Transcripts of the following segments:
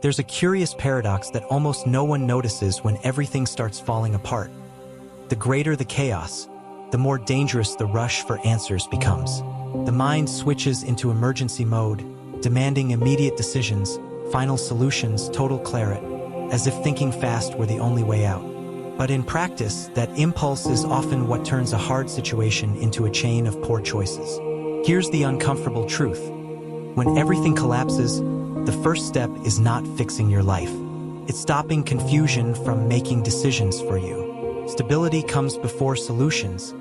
There's a curious paradox that almost no one notices when everything starts falling apart. The greater the chaos, the more dangerous the rush for answers becomes. The mind switches into emergency mode, demanding immediate decisions, final solutions, total clarity, as if thinking fast were the only way out. But in practice, that impulse is often what turns a hard situation into a chain of poor choices. Here's the uncomfortable truth. When everything collapses, the first step is not fixing your life. It's stopping confusion from making decisions for you. Stability comes before solutions,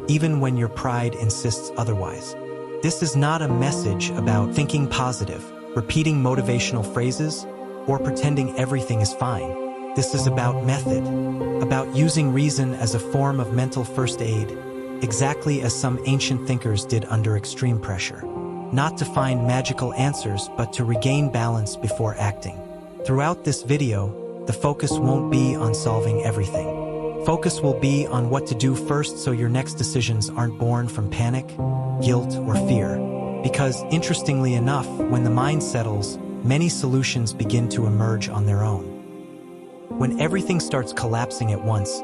even when your pride insists otherwise. This is not a message about thinking positive, repeating motivational phrases, or pretending everything is fine. This is about method, about using reason as a form of mental first aid, exactly as some ancient thinkers did under extreme pressure. Not to find magical answers, but to regain balance before acting. Throughout this video, the focus won't be on solving everything. Focus will be on what to do first so your next decisions aren't born from panic, guilt, or fear. Because, interestingly enough, when the mind settles, many solutions begin to emerge on their own. When everything starts collapsing at once,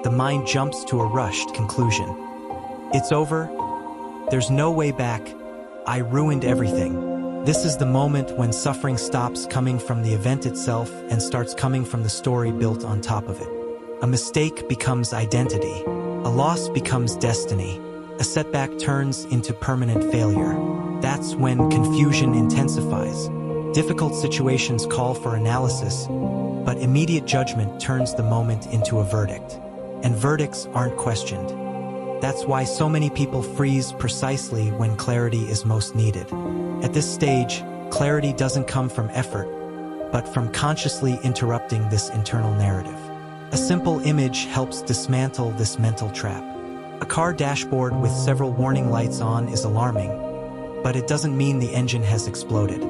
the mind jumps to a rushed conclusion. It's over. There's no way back. I ruined everything. This is the moment when suffering stops coming from the event itself and starts coming from the story built on top of it. A mistake becomes identity. A loss becomes destiny. A setback turns into permanent failure. That's when confusion intensifies. Difficult situations call for analysis, but immediate judgment turns the moment into a verdict. And verdicts aren't questioned. That's why so many people freeze precisely when clarity is most needed. At this stage, clarity doesn't come from effort, but from consciously interrupting this internal narrative. A simple image helps dismantle this mental trap. A car dashboard with several warning lights on is alarming, but it doesn't mean the engine has exploded.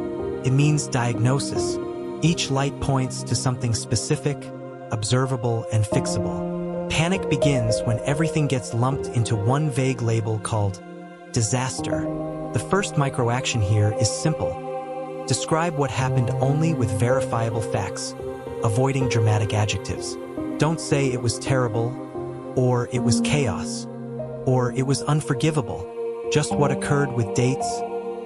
It means diagnosis. Each light points to something specific, observable, and fixable. Panic begins when everything gets lumped into one vague label called disaster. The first micro-action here is simple. Describe what happened only with verifiable facts, avoiding dramatic adjectives. Don't say it was terrible, or it was chaos, or it was unforgivable. Just what occurred with dates,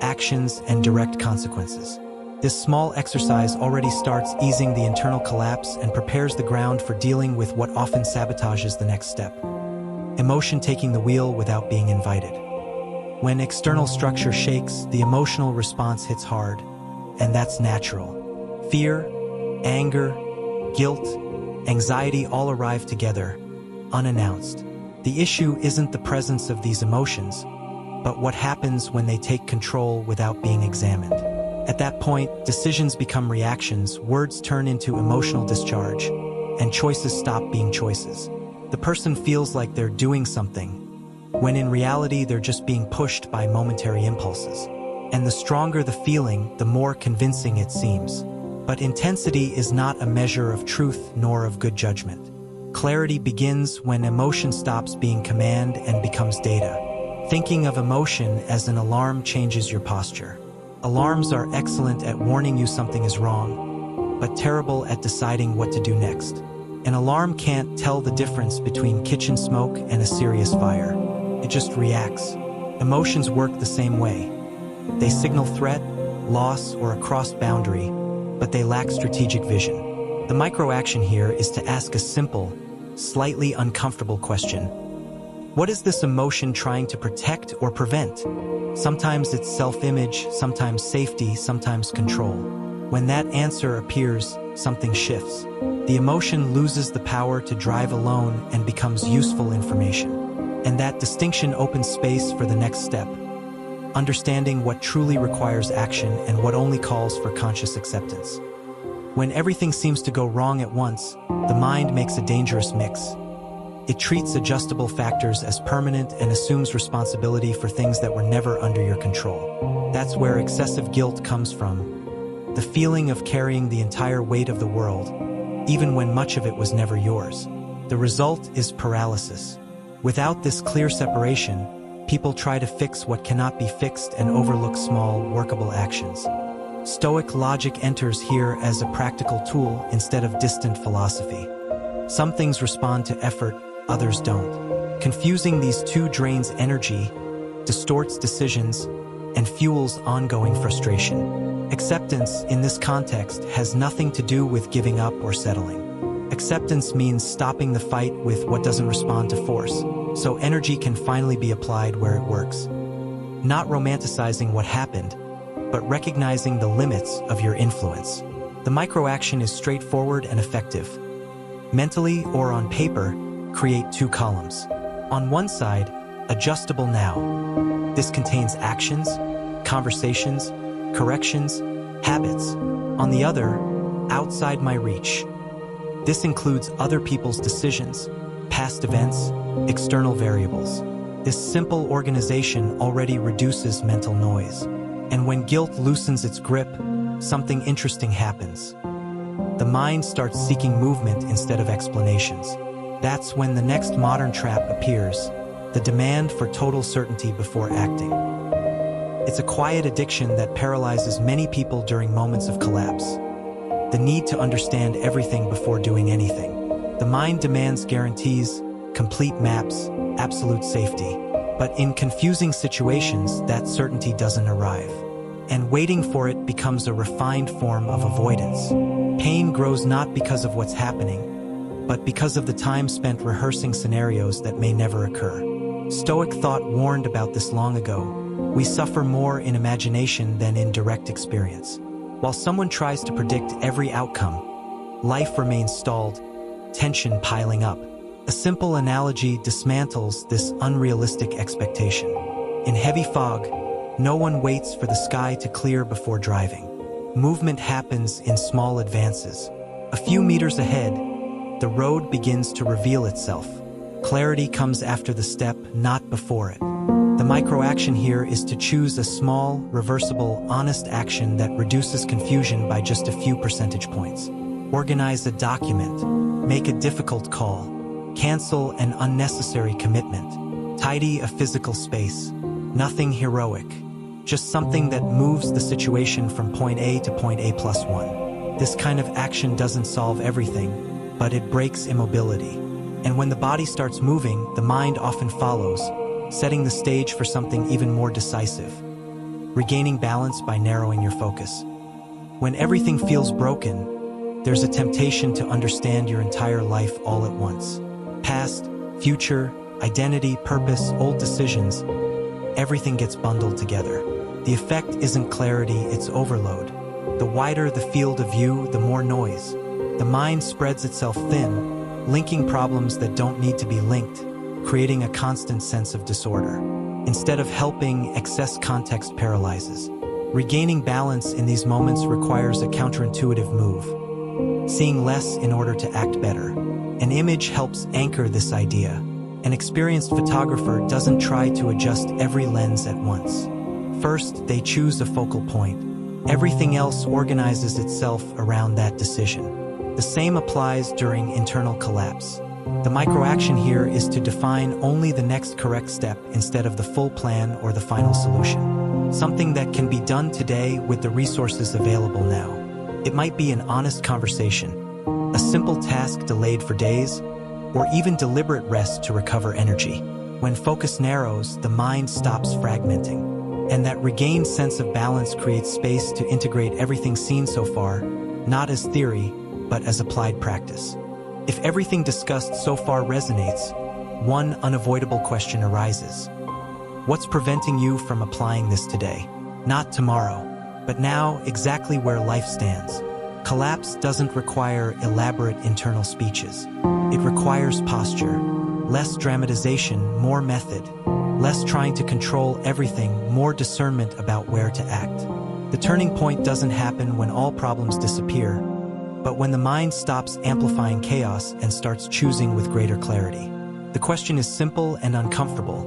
actions, and direct consequences. This small exercise already starts easing the internal collapse and prepares the ground for dealing with what often sabotages the next step. Emotion taking the wheel without being invited. When external structure shakes, the emotional response hits hard, and that's natural. Fear, anger, guilt, anxiety all arrive together, unannounced. The issue isn't the presence of these emotions, but what happens when they take control without being examined. At that point, decisions become reactions, words turn into emotional discharge, and choices stop being choices. The person feels like they're doing something, when in reality they're just being pushed by momentary impulses. And the stronger the feeling, the more convincing it seems. But intensity is not a measure of truth nor of good judgment. Clarity begins when emotion stops being command and becomes data. Thinking of emotion as an alarm changes your posture. Alarms are excellent at warning you something is wrong, but terrible at deciding what to do next. An alarm can't tell the difference between kitchen smoke and a serious fire. It just reacts. Emotions work the same way. They signal threat, loss, or a crossed boundary, but they lack strategic vision. The micro-action here is to ask a simple, slightly uncomfortable question. What is this emotion trying to protect or prevent? Sometimes it's self-image, sometimes safety, sometimes control. When that answer appears, something shifts. The emotion loses the power to drive alone and becomes useful information. And that distinction opens space for the next step. Understanding what truly requires action and what only calls for conscious acceptance. When everything seems to go wrong at once, the mind makes a dangerous mix. It treats adjustable factors as permanent and assumes responsibility for things that were never under your control. That's where excessive guilt comes from. The feeling of carrying the entire weight of the world, even when much of it was never yours. The result is paralysis. Without this clear separation, people try to fix what cannot be fixed and overlook small, workable actions. Stoic logic enters here as a practical tool instead of distant philosophy. Some things respond to effort, others don't. Confusing these two drains energy, distorts decisions, and fuels ongoing frustration. Acceptance, in this context, has nothing to do with giving up or settling. Acceptance means stopping the fight with what doesn't respond to force, so energy can finally be applied where it works. Not romanticizing what happened, but recognizing the limits of your influence. The micro-action is straightforward and effective. Mentally or on paper, create 2 columns. On one side, adjustable now. This contains actions, conversations, corrections, habits. On the other, outside my reach. This includes other people's decisions, past events, external variables. This simple organization already reduces mental noise. And when guilt loosens its grip, something interesting happens. The mind starts seeking movement instead of explanations. That's when the next modern trap appears, the demand for total certainty before acting. It's a quiet addiction that paralyzes many people during moments of collapse. The need to understand everything before doing anything. The mind demands guarantees, complete maps, absolute safety. But in confusing situations, that certainty doesn't arrive. And waiting for it becomes a refined form of avoidance. Pain grows not because of what's happening, but because of the time spent rehearsing scenarios that may never occur. Stoic thought warned about this long ago. We suffer more in imagination than in direct experience. While someone tries to predict every outcome, life remains stalled, tension piling up. A simple analogy dismantles this unrealistic expectation. In heavy fog, no one waits for the sky to clear before driving. Movement happens in small advances. A few meters ahead, the road begins to reveal itself. Clarity comes after the step, not before it. The micro-action here is to choose a small, reversible, honest action that reduces confusion by just a few percentage points. Organize a document, make a difficult call, cancel an unnecessary commitment, tidy a physical space. Nothing heroic, just something that moves the situation from point A to point A+1. This kind of action doesn't solve everything, but it breaks immobility. And when the body starts moving, the mind often follows, setting the stage for something even more decisive. Regaining balance by narrowing your focus. When everything feels broken, there's a temptation to understand your entire life all at once. Past, future, identity, purpose, old decisions, everything gets bundled together. The effect isn't clarity, it's overload. The wider the field of view, the more noise. The mind spreads itself thin, linking problems that don't need to be linked, creating a constant sense of disorder. Instead of helping, excess context paralyzes. Regaining balance in these moments requires a counterintuitive move. Seeing less in order to act better. An image helps anchor this idea. An experienced photographer doesn't try to adjust every lens at once. First, they choose a focal point. Everything else organizes itself around that decision. The same applies during internal collapse. The micro-action here is to define only the next correct step instead of the full plan or the final solution. Something that can be done today with the resources available now. It might be an honest conversation, a simple task delayed for days, or even deliberate rest to recover energy. When focus narrows, the mind stops fragmenting. And that regained sense of balance creates space to integrate everything seen so far, not as theory, but as applied practice. If everything discussed so far resonates, one unavoidable question arises. What's preventing you from applying this today? Not tomorrow, but now, exactly where life stands. Collapse doesn't require elaborate internal speeches. It requires posture, less dramatization, more method, less trying to control everything, more discernment about where to act. The turning point doesn't happen when all problems disappear, but when the mind stops amplifying chaos and starts choosing with greater clarity. The question is simple and uncomfortable.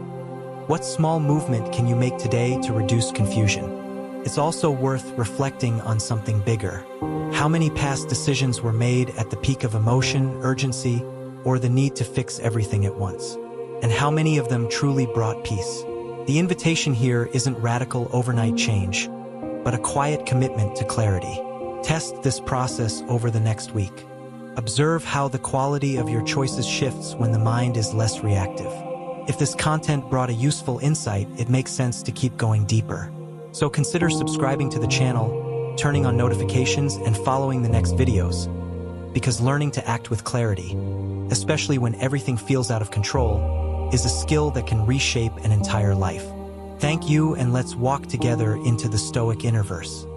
What small movement can you make today to reduce confusion? It's also worth reflecting on something bigger. How many past decisions were made at the peak of emotion, urgency, or the need to fix everything at once? And how many of them truly brought peace? The invitation here isn't radical overnight change, but a quiet commitment to clarity. Test this process over the next week. Observe how the quality of your choices shifts when the mind is less reactive. If this content brought a useful insight, it makes sense to keep going deeper. So consider subscribing to the channel, turning on notifications, and following the next videos. Because learning to act with clarity, especially when everything feels out of control, is a skill that can reshape an entire life. Thank you, and let's walk together into the Stoic Innerverse.